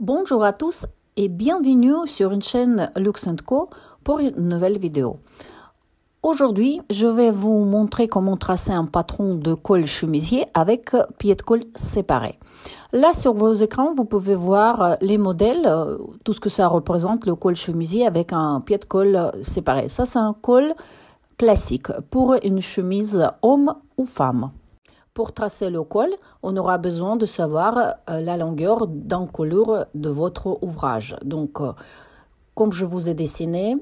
Bonjour à tous et bienvenue sur une chaîne Lux & Co pour une nouvelle vidéo. Aujourd'hui, je vais vous montrer comment tracer un patron de col chemisier avec pied de colle séparés. Là, sur vos écrans, vous pouvez voir les modèles, tout ce que ça représente, le col chemisier avec un pied de colle séparé. Ça, c'est un col classique pour une chemise homme ou femme. Pour tracer le col, on aura besoin de savoir la longueur d'encolure de votre ouvrage. Donc, comme je vous ai dessiné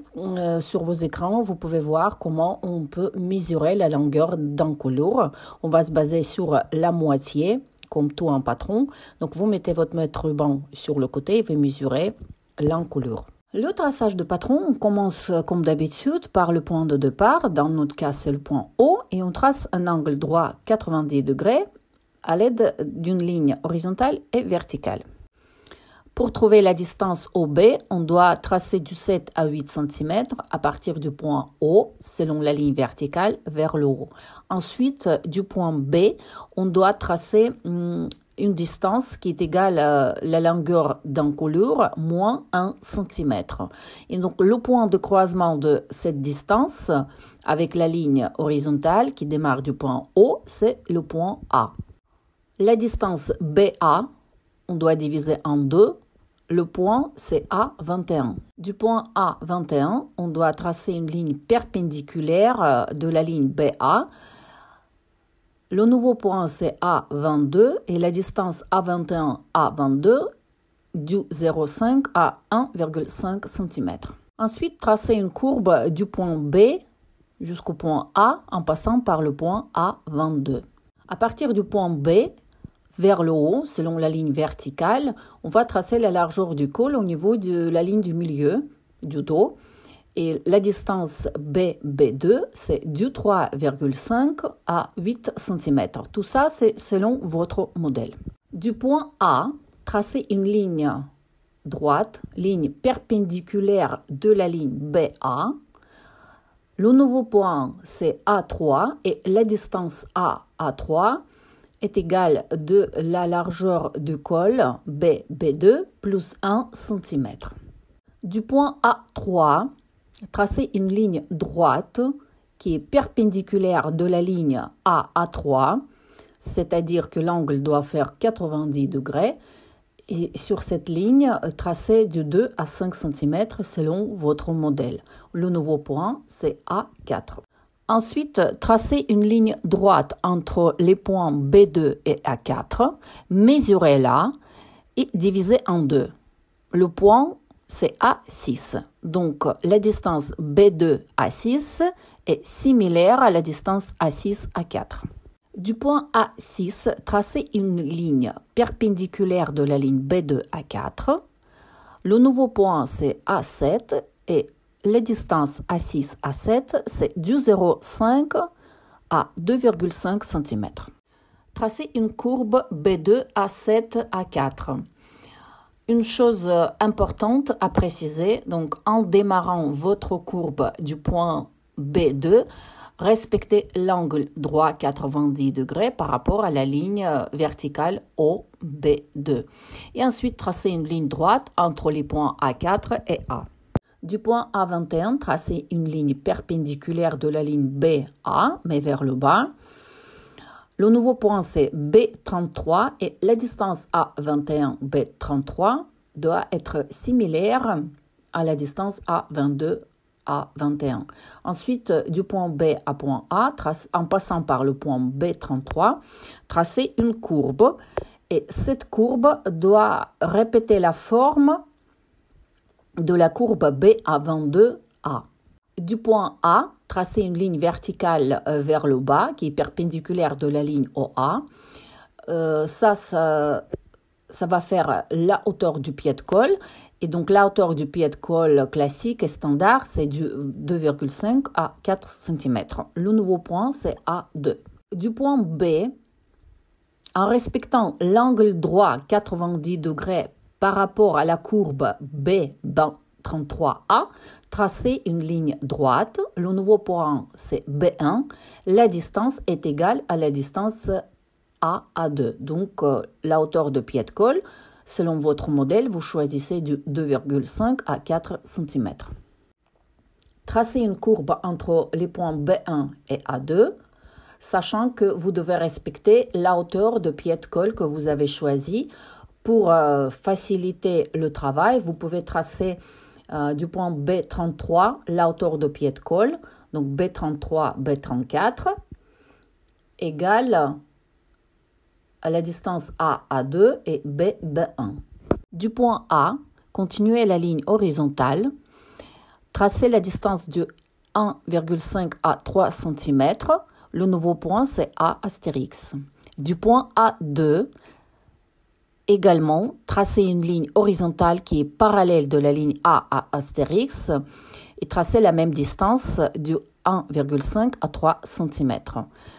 sur vos écrans, vous pouvez voir comment on peut mesurer la longueur d'encolure. On va se baser sur la moitié, comme tout un patron. Donc, vous mettez votre mètre ruban sur le côté et vous mesurez l'encolure. Le traçage de patron, on commence comme d'habitude par le point de départ. Dans notre cas, c'est le point O. Et on trace un angle droit 90 degrés à l'aide d'une ligne horizontale et verticale. Pour trouver la distance OB, on doit tracer du 7 à 8 cm à partir du point O, selon la ligne verticale, vers le haut. Ensuite, du point B, on doit tracer une distance qui est égale à la longueur d'encolure moins 1 cm. Et donc, le point de croisement de cette distance avec la ligne horizontale qui démarre du point O, c'est le point A. La distance BA, on doit diviser en deux. Le point, c'est A21. Du point A21, on doit tracer une ligne perpendiculaire de la ligne BA. Le nouveau point, c'est A22 et la distance A21, A22 du 0,5 à 1,5 cm. Ensuite, tracez une courbe du point B jusqu'au point A en passant par le point A22. À partir du point B, vers le haut, selon la ligne verticale, on va tracer la largeur du col au niveau de la ligne du milieu, du dos. Et la distance B2, c'est du 3,5 à 8 cm. Tout ça, c'est selon votre modèle. Du point A, tracez une ligne droite, ligne perpendiculaire de la ligne BA. Le nouveau point, c'est A3 et la distance A3 est égale de la largeur du col B2 plus 1 cm. Du point A3, tracez une ligne droite qui est perpendiculaire de la ligne A3, c'est-à-dire que l'angle doit faire 90 degrés. Et sur cette ligne, tracez de 2 à 5 cm selon votre modèle. Le nouveau point, c'est A4. Ensuite, tracez une ligne droite entre les points B2 et A4, mesurez-la et divisez en deux. Le point, c'est A6. Donc, la distance B2 A6 est similaire à la distance A6 A4. Du point A6, tracez une ligne perpendiculaire de la ligne B2 A4. Le nouveau point, c'est A7 et la distance A6 A7, c'est du 0,5 à 2,5 cm. Tracez une courbe B2 A7 A4. Une chose importante à préciser, donc en démarrant votre courbe du point B2, respectez l'angle droit 90 degrés par rapport à la ligne verticale OB2. Et ensuite, tracez une ligne droite entre les points A4 et A. Du point A21, tracez une ligne perpendiculaire de la ligne BA, mais vers le bas. Le nouveau point, c'est B33 et la distance A21, B33 doit être similaire à la distance A22, A21. Ensuite, du point B à point A, en passant par le point B33, tracez une courbe et cette courbe doit répéter la forme de la courbe B à 22A. Du point A, tracez une ligne verticale vers le bas qui est perpendiculaire de la ligne OA. Ça va faire la hauteur du pied de colle. Et donc, la hauteur du pied de colle classique et standard, c'est du 2,5 à 4 cm. Le nouveau point, c'est A2. Du point B, en respectant l'angle droit 90 degrés par rapport à la courbe B33A, tracez une ligne droite. Le nouveau point, c'est B1. La distance est égale à la distance A à 2. Donc, la hauteur de pied de colle Selon votre modèle, vous choisissez du 2,5 à 4 cm. Tracez une courbe entre les points B1 et A2, sachant que vous devez respecter la hauteur de pied de colle que vous avez choisi. Pour faciliter le travail, vous pouvez tracer du point B33 la hauteur de pied de colle, donc B33, B34, égale à la distance A, A2 et B, B1. Du point A, continuez la ligne horizontale, tracez la distance de 1,5 à 3 cm. Le nouveau point, c'est A astérix. Du point A2, également, tracez une ligne horizontale qui est parallèle de la ligne A à astérix et tracez la même distance du 1,5 à 3 cm.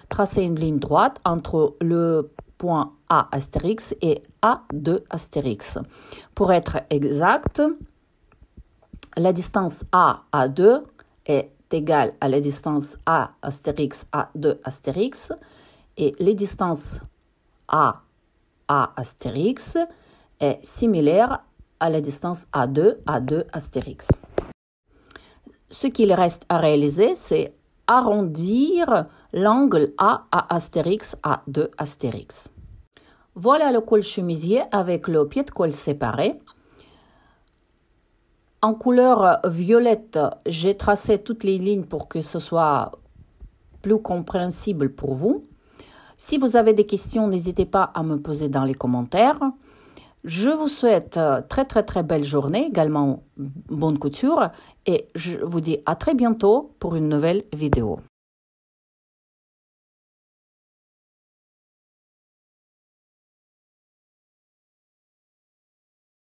Tracez une ligne droite entre le point A astérix et A2 astérix. Pour être exact, la distance A2 est égale à la distance A astérix A2 astérix et les distances A astérix est similaire à la distance A2 astérix. Ce qu'il reste à réaliser, c'est arrondir l'angle A astérix A2 astérix. Voilà le col chemisier avec le pied de colle séparé. En couleur violette, j'ai tracé toutes les lignes pour que ce soit plus compréhensible pour vous. Si vous avez des questions, n'hésitez pas à me poser dans les commentaires. Je vous souhaite très belle journée, également bonne couture et je vous dis à très bientôt pour une nouvelle vidéo.